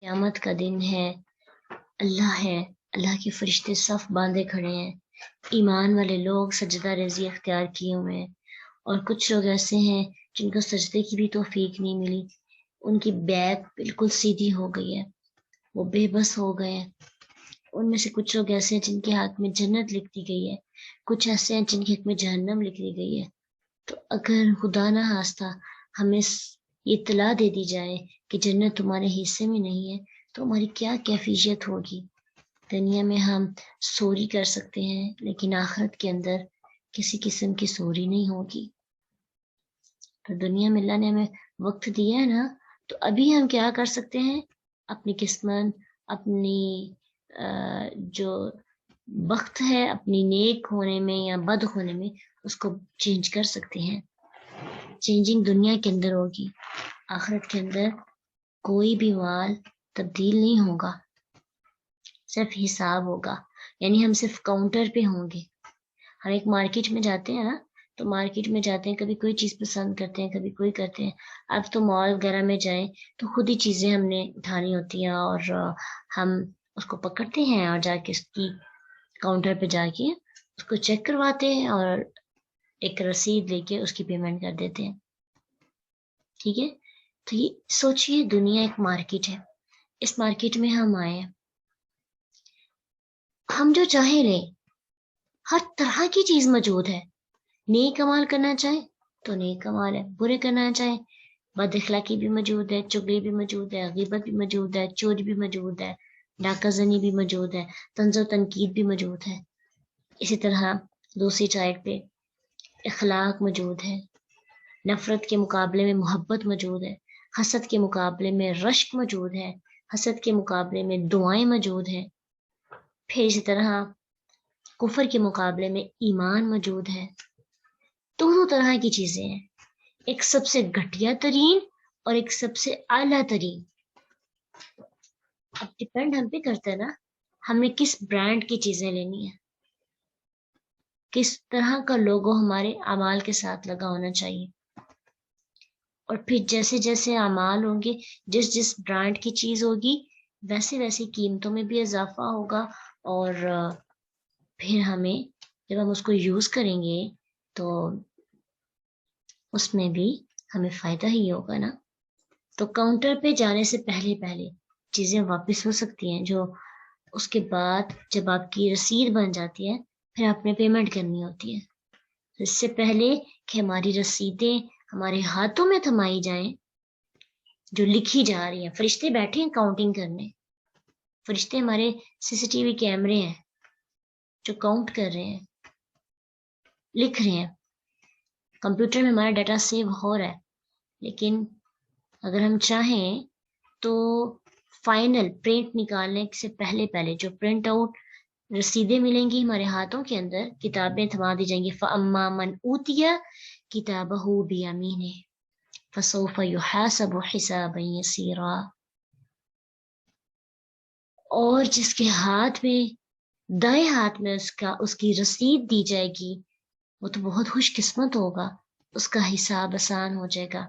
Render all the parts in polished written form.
قیامت کا دن ہے، اللہ کے فرشتے صف باندھے کھڑے ہیں، ایمان والے لوگ سجدہ ریزی اختیار کیے ہوئے ہیں، اور کچھ لوگ ایسے ہیں جن کو سجدے کی بھی توفیق نہیں ملی، ان کی بیک بالکل سیدھی ہو گئی ہے، وہ بے بس ہو گئے ہیں۔ ان میں سے کچھ لوگ ایسے ہیں جن کے حق میں جنت لکھ دی گئی ہے، کچھ ایسے ہیں جن کے حق میں جہنم لکھ دی گئی ہے۔ تو اگر خدا نہ خواستہ ہمیں یہ اطلاع دے دی جائے کہ جنت تمہارے حصے میں نہیں ہے، تو ہماری کیا کیفیت ہوگی۔ دنیا میں ہم سوری کر سکتے ہیں، لیکن آخرت کے اندر کسی قسم کی سوری نہیں ہوگی۔ تو دنیا میں اللہ نے ہمیں وقت دیا ہے نا، تو ابھی ہم کیا کر سکتے ہیں، اپنی قسمت، اپنی جو وقت ہے اپنی نیک ہونے میں یا بد ہونے میں، اس کو چینج کر سکتے ہیں۔ چینجنگ دنیا کے اندر ہوگی، آخرت کے اندر کوئی بھی مال تبدیل نہیں ہوگا، صرف حساب ہوگا، یعنی ہم صرف کاؤنٹر پہ ہوں گے۔ ہم ایک مارکیٹ میں جاتے ہیں نا، تو مارکیٹ میں جاتے ہیں، کبھی کوئی چیز پسند کرتے ہیں، کبھی کوئی کرتے ہیں۔ اب تو مال وغیرہ میں جائیں تو خود ہی چیزیں ہم نے اٹھانی ہوتی ہیں، اور ہم اس کو پکڑتے ہیں اور جا کے اس کی کاؤنٹر پہ جا کے اس کو چیک کرواتے ہیں اور ایک رسید لے کے اس کی پیمنٹ کر دیتے ہیں، ٹھیک ہے۔ تو یہ سوچئے، دنیا ایک مارکیٹ ہے، اس مارکیٹ میں ہم آئے ہیں، ہم جو چاہیں لیں، ہر طرح کی چیز موجود ہے۔ نیک عمل کرنا چاہیں تو نیک عمل ہے، برے کرنا چاہیں، بد اخلاقی بھی موجود ہے، چغلی بھی موجود ہے، غیبت بھی موجود ہے، چوری بھی موجود ہے، ڈاکہ زنی بھی موجود ہے، طنز و تنقید بھی موجود ہے۔ اسی طرح دوسری سائڈ پہ اخلاق موجود ہے، نفرت کے مقابلے میں محبت موجود ہے، حسد کے مقابلے میں رشک موجود ہے، حسد کے مقابلے میں دعائیں موجود ہیں، پھر اسی طرح کفر کے مقابلے میں ایمان موجود ہے۔ دونوں طرح کی چیزیں ہیں، ایک سب سے گھٹیا ترین اور ایک سب سے اعلیٰ ترین۔ اب ڈپینڈ ہم پہ کرتا ہے نا، ہم نے کس برانڈ کی چیزیں لینی ہیں، کس طرح کا لوگو ہمارے اعمال کے ساتھ لگا ہونا چاہیے، اور پھر جیسے جیسے اعمال ہوں گے، جس برانڈ کی چیز ہوگی، ویسے ویسے قیمتوں میں بھی اضافہ ہوگا، اور پھر ہمیں جب ہم اس کو یوز کریں گے تو اس میں بھی ہمیں فائدہ ہی ہوگا نا۔ تو کاؤنٹر پہ جانے سے پہلے چیزیں واپس ہو سکتی ہیں، جو اس کے بعد جب آپ کی رسید بن جاتی ہے، پھر آپ نے پیمنٹ کرنی ہوتی ہے۔ اس سے پہلے کہ ہماری رسیدیں ہمارے ہاتھوں میں تھمائی جائیں، جو لکھی جا رہی ہیں، فرشتے بیٹھے ہیں کاؤنٹنگ کرنے، فرشتے ہمارے CCTV کیمرے ہیں جو کاؤنٹ کر رہے ہیں، لکھ رہے ہیں، کمپیوٹر میں ہمارا ڈیٹا سیو ہو رہا ہے، لیکن اگر ہم چاہیں تو فائنل پرنٹ نکالنے سے پہلے جو پرنٹ آؤٹ رسیدیں ملیں گی ہمارے ہاتھوں کے اندر، کتابیں تھما دی جائیں گی، فَأَمَّا مَنْ أُوتِيَ كِتَابَهُ بِيَمِينِهِ فَسَوْفَ يُحَاسَبُ حِسَابًا يَسِيرًا۔ اور جس کے ہاتھ میں، دائیں ہاتھ میں اس کی رسید دی جائے گی، وہ تو بہت خوش قسمت ہوگا، اس کا حساب آسان ہو جائے گا۔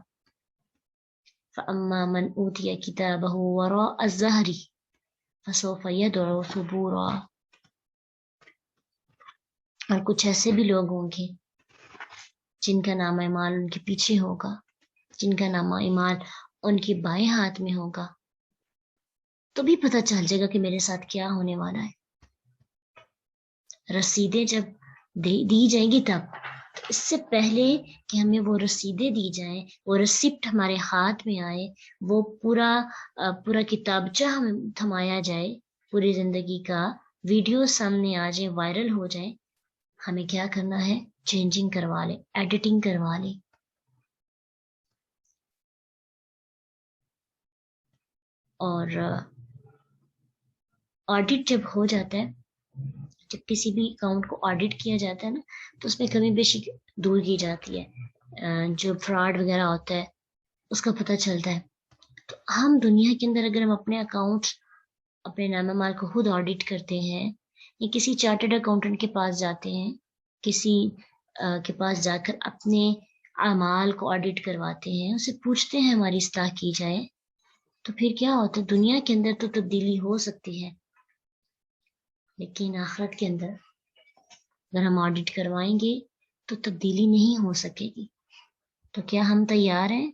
فَأَمَّا مَنْ أُوتِيَ كِتَابَهُ وَرَاءَ ظَهْرِهِ فَسَوْفَ يَدْعُو ثُبُورًا۔ اور کچھ ایسے بھی لوگ ہوں گے جن کا نام اعمال ان کے پیچھے ہوگا، جن کا نام اعمال ان کے بائیں ہاتھ میں ہوگا، تو بھی پتہ چل جائے گا کہ میرے ساتھ کیا ہونے والا ہے۔ رسیدیں جب دی جائیں گی، تب اس سے پہلے کہ ہمیں وہ رسیدیں دی جائیں، وہ ریسیپٹ ہمارے ہاتھ میں آئے، وہ پورا کتابچہ ہمیں تھمایا جائے، پوری زندگی کا ویڈیو سامنے آ جائے، وائرل ہو جائے، ہمیں کیا کرنا ہے، چینجنگ کروا لیں، ایڈیٹنگ کروا لیں۔ اور آڈٹ جب ہو جاتا ہے، جب کسی بھی اکاؤنٹ کو آڈٹ کیا جاتا ہے نا، تو اس میں کمی بیشی دور کی جاتی ہے، جو فراڈ وغیرہ ہوتا ہے اس کا پتہ چلتا ہے۔ تو ہم دنیا کے اندر اگر ہم اپنے اکاؤنٹ، اپنے نام مال کو خود آڈٹ کرتے ہیں، یا کسی چارٹرڈ اکاؤنٹنٹ کے پاس جاتے ہیں، کسی کے پاس جا کر اپنے اعمال کو آڈٹ کرواتے ہیں، اسے پوچھتے ہیں ہماری اصلاح کی جائے، تو پھر کیا ہوتا ہے، دنیا کے اندر تو تبدیلی ہو سکتی ہے، لیکن آخرت کے اندر اگر ہم آڈٹ کروائیں گے تو تبدیلی نہیں ہو سکے گی۔ تو کیا ہم تیار ہیں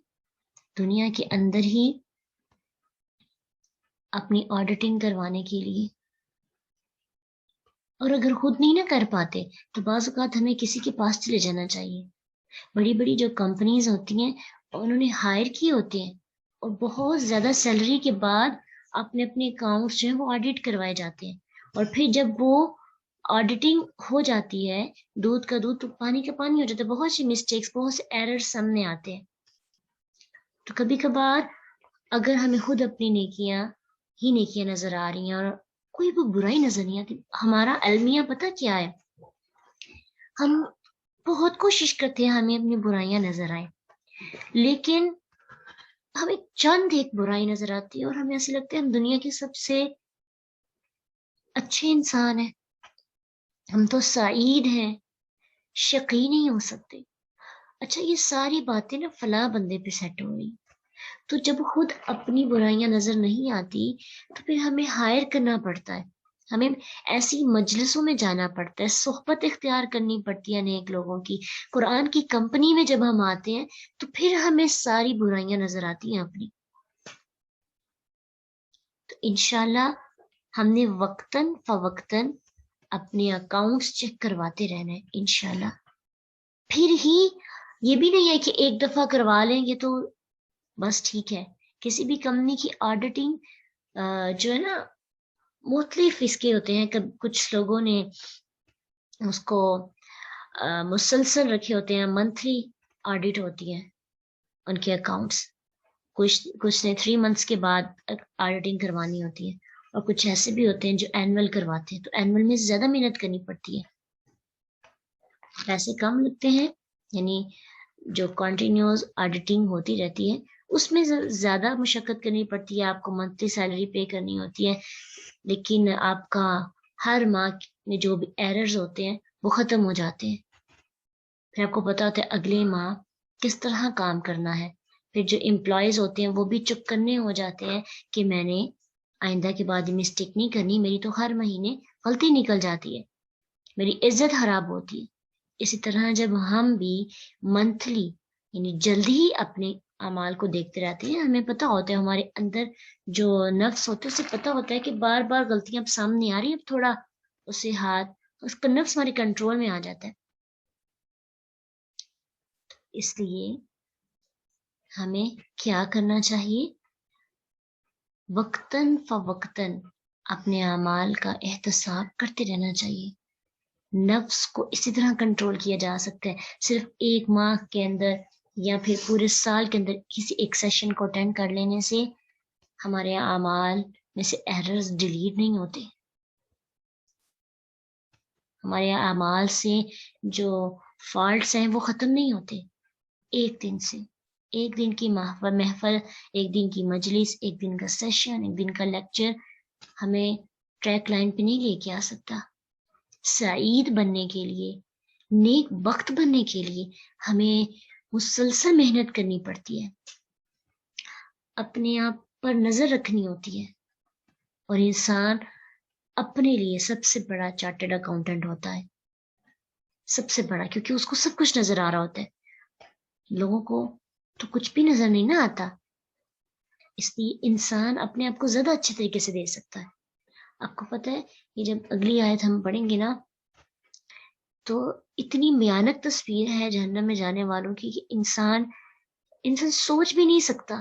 دنیا کے اندر ہی اپنی آڈیٹنگ کروانے کے لیے؟ اور اگر خود نہیں نہ کر پاتے تو بعض اوقات ہمیں کسی کے پاس چلے جانا چاہیے۔ بڑی بڑی جو کمپنیز ہوتی ہیں انہوں نے ہائر کیے ہوتے ہیں اور بہت زیادہ سیلری کے بعد اپنے اپنے اکاؤنٹس جو ہیں وہ آڈٹ کروائے جاتے ہیں، اور پھر جب وہ آڈیٹنگ ہو جاتی ہے، دودھ کا دودھ تو پانی کا پانی ہو جاتا ہے، بہت سی مسٹیکس، بہت سے ایرر سامنے آتے ہیں۔ تو کبھی کبھار اگر ہمیں خود اپنی نیکیاں نظر آ رہی ہیں اور کوئی وہ برائی نظر نہیں آتی، ہمارا المیہ پتہ کیا ہے، ہم بہت کوشش کرتے ہیں ہمیں اپنی برائیاں نظر آئیں، لیکن ہمیں چند ایک برائی نظر آتی ہے اور ہمیں ایسے لگتا ہے ہم دنیا کے سب سے اچھے انسان ہیں، ہم تو سعید ہیں، شقی نہیں ہو سکتے۔ اچھا یہ ساری باتیں نا فلاں بندے پہ سیٹ ہو رہی، تو جب خود اپنی برائیاں نظر نہیں آتی تو پھر ہمیں ہائر کرنا پڑتا ہے، ہمیں ایسی مجلسوں میں جانا پڑتا ہے، صحبت اختیار کرنی پڑتی ہے نیک لوگوں کی، قرآن کی کمپنی میں جب ہم آتے ہیں تو پھر ہمیں ساری برائیاں نظر آتی ہیں اپنی۔ تو انشاءاللہ ہم نے وقتاً فوقتاً اپنے اکاؤنٹس چیک کرواتے رہنا ہے انشاءاللہ۔ پھر ہی یہ بھی نہیں ہے کہ ایک دفعہ کروا لیں گے تو بس ٹھیک ہے۔ کسی بھی کمپنی کی آڈیٹنگ جو ہے نا مختلف اس کے ہوتے ہیں، کچھ لوگوں نے اس کو مسلسل رکھے ہوتے ہیں، منتھلی آڈٹ ہوتی ہے ان کے اکاؤنٹس، کچھ نے 3 منتھس کے بعد آڈیٹنگ کروانی ہوتی ہے، اور کچھ ایسے بھی ہوتے ہیں جو اینول کرواتے ہیں، تو اینول میں زیادہ محنت کرنی پڑتی ہے، پیسے کم لگتے ہیں، یعنی جو کنٹینیوس آڈیٹنگ ہوتی رہتی ہے اس میں زیادہ مشقت کرنی پڑتی ہے، آپ کو منتھلی سیلری پے کرنی ہوتی ہے، لیکن آپ کا ہر ماہ میں جو بھی ایررز ہوتے ہیں وہ ختم ہو جاتے ہیں، پھر آپ کو پتا ہوتا ہے اگلے ماہ کس طرح کام کرنا ہے، پھر جو امپلائیز ہوتے ہیں وہ بھی چپ کرنے ہو جاتے ہیں کہ میں نے آئندہ کے بعد مسٹیک نہیں کرنی، میری تو ہر مہینے غلطی نکل جاتی ہے، میری عزت خراب ہوتی ہے۔ اسی طرح جب ہم بھی منتھلی یعنی جلدی ہی اپنے اعمال کو دیکھتے رہتے ہیں، ہمیں پتہ ہوتا ہے، ہمارے اندر جو نفس ہوتا ہے اسے پتہ ہوتا ہے کہ بار بار غلطیاں اب سامنے آ رہی ہیں، اب تھوڑا اسے اس کا نفس ہمارے کنٹرول میں آ جاتا ہے۔ اس لیے ہمیں کیا کرنا چاہیے، وقتاً فوقتاً اپنے اعمال کا احتساب کرتے رہنا چاہیے۔ نفس کو اسی طرح کنٹرول کیا جا سکتا ہے، صرف ایک ماہ کے اندر یا پھر پورے سال کے اندر کسی ایک سیشن کو اٹینڈ کر لینے سے ہمارے اعمال میں سے ایررز ڈیلیٹ نہیں ہوتے، ہمارے اعمال سے جو فالٹس ہیں وہ ختم نہیں ہوتے ایک دن سے۔ ایک دن کی محفل، ایک دن کی مجلس، ایک دن کا سیشن، ایک دن کا لیکچر ہمیں ٹریک لائن پہ نہیں لے کے آ سکتا۔ سعید بننے کے لیے، نیک بخت بننے کے لیے ہمیں مسلسل محنت کرنی پڑتی ہے، اپنے آپ پر نظر رکھنی ہوتی ہے، اور انسان اپنے لیے سب سے بڑا چارٹرڈ اکاؤنٹنٹ ہوتا ہے، سب سے بڑا، کیونکہ اس کو سب کچھ نظر آ رہا ہوتا ہے، لوگوں کو تو کچھ بھی نظر نہیں نہ آتا، اس لیے انسان اپنے آپ کو زیادہ اچھے طریقے سے دے سکتا ہے۔ آپ کو پتہ ہے یہ جب اگلی آیت ہم پڑھیں گے نا تو اتنی بھیانک تصویر ہے جہنم میں جانے والوں کی کہ انسان سوچ بھی نہیں سکتا۔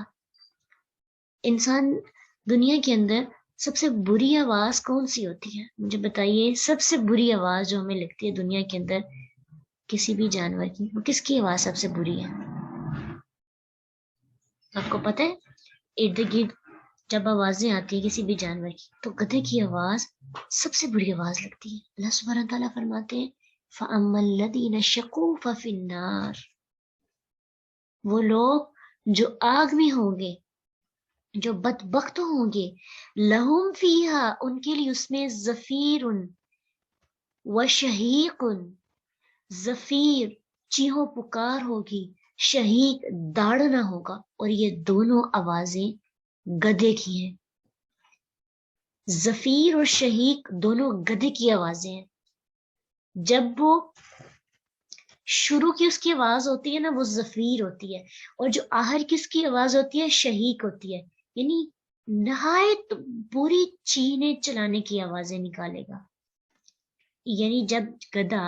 انسان دنیا کے اندر سب سے بری آواز کون سی ہوتی ہے؟ مجھے بتائیے، سب سے بری آواز جو ہمیں لگتی ہے دنیا کے اندر کسی بھی جانور کی، وہ کس کی آواز سب سے بری ہے؟ آپ کو پتہ ہے ارد گرد جب آوازیں آتی ہیں کسی بھی جانور کی تو گدھے کی آواز سب سے بری آواز لگتی ہے۔ اللہ سبحانہ تعالیٰ فرماتے ہیں فَأَمَّا الَّذِينَ شَقُوا فَفِي النَّارِ، وہ لوگ جو آگ میں ہوں گے، جو بدبخت ہوں گے، لہم فیہا، ان کے لیے اس میں زفیر و شہیق، زفیر چیخو پکار ہوگی، شہیق داڑنا ہوگا، اور یہ دونوں آوازیں گدھے کی ہیں. زفیر اور شہیق دونوں گدھے کی آوازیں ہیں. جب وہ شروع کی اس کی آواز ہوتی ہے نا وہ زفیر ہوتی ہے, اور جو آخر کی اس کی آواز ہوتی ہے شہیق ہوتی ہے. یعنی نہایت بری چینے چلانے کی آوازیں نکالے گا. یعنی جب گدھا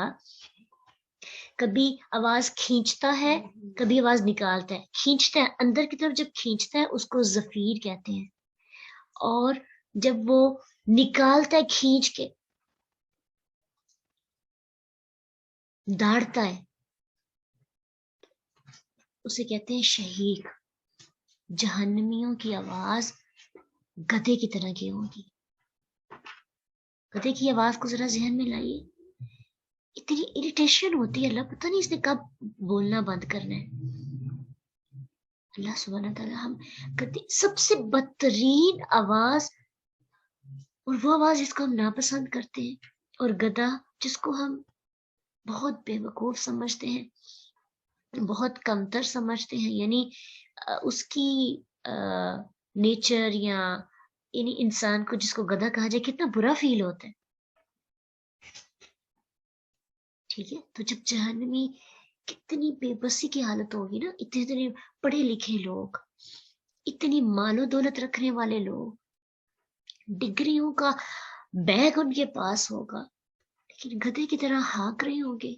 کبھی آواز کھینچتا ہے کبھی آواز نکالتا ہے, کھینچتا ہے اندر کی طرف, جب کھینچتا ہے اس کو زفیر کہتے ہیں, اور جب وہ نکالتا ہے کھینچ کے داڑتا ہے اسے کہتے ہیں شہیق. جہنمیوں کی آواز گدھے کی طرح کی ہوگی. گدھے کی آواز کو ذرا ذہن میں لائیے, اتنی اریٹیشن ہوتی ہے, اللہ پتہ نہیں اس نے کب بولنا بند کرنا ہے. اللہ سبحانہ تعالیٰ ہم سب سے بدترین آواز, اور وہ آواز جس کو ہم ناپسند کرتے ہیں, اور گدھا جس کو ہم بہت بے وقوف سمجھتے ہیں, بہت کمتر سمجھتے ہیں. یعنی اس کی نیچر یا یعنی انسان کو جس کو گدھا کہا جائے کتنا برا فیل ہوتا ہے. ٹھیک ہے, تو جب جہنمی کتنی بے بسی کی حالت ہوگی نا, اتنے پڑھے لکھے لوگ, اتنی مال و دولت رکھنے والے لوگ, ڈگریوں کا بیگ ان کے پاس ہوگا, لیکن گدھے کی طرح ہانک رہے ہوں گے,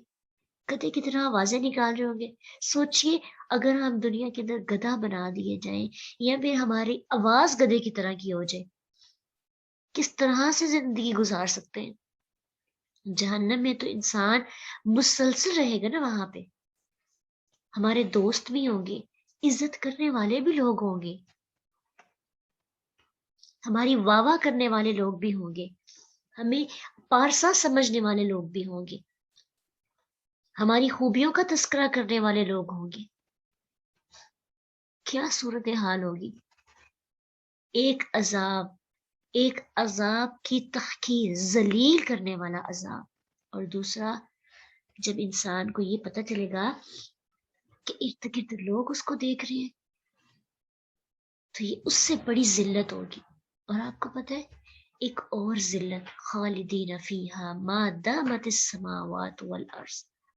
گدھے کی طرح آوازیں نکال رہے ہوں گے. سوچئے اگر ہم دنیا کے اندر گدھا بنا دیے جائیں یا پھر ہماری آواز گدھے کی طرح کی ہو جائے, کس طرح سے زندگی گزار سکتے ہیں. جہنم میں تو انسان مسلسل رہے گا نا, وہاں پہ ہمارے دوست بھی ہوں گے, عزت کرنے والے بھی لوگ ہوں گے, ہماری واہ واہ کرنے والے لوگ بھی ہوں گے, ہمیں پارسا سمجھنے والے لوگ بھی ہوں گے, ہماری خوبیوں کا تذکرہ کرنے والے لوگ ہوں گے. کیا صورتحال ہوگی. ایک عذاب کی تحقیر, ذلیل کرنے والا عذاب, اور دوسرا جب انسان کو یہ پتہ چلے گا کہ ارد گرد لوگ اس کو دیکھ رہے ہیں, تو یہ اس سے بڑی ذلت ہوگی. اور آپ کو پتہ ہے ایک اور ذلت, خالدین فیہا ما دامت السماوات والارض,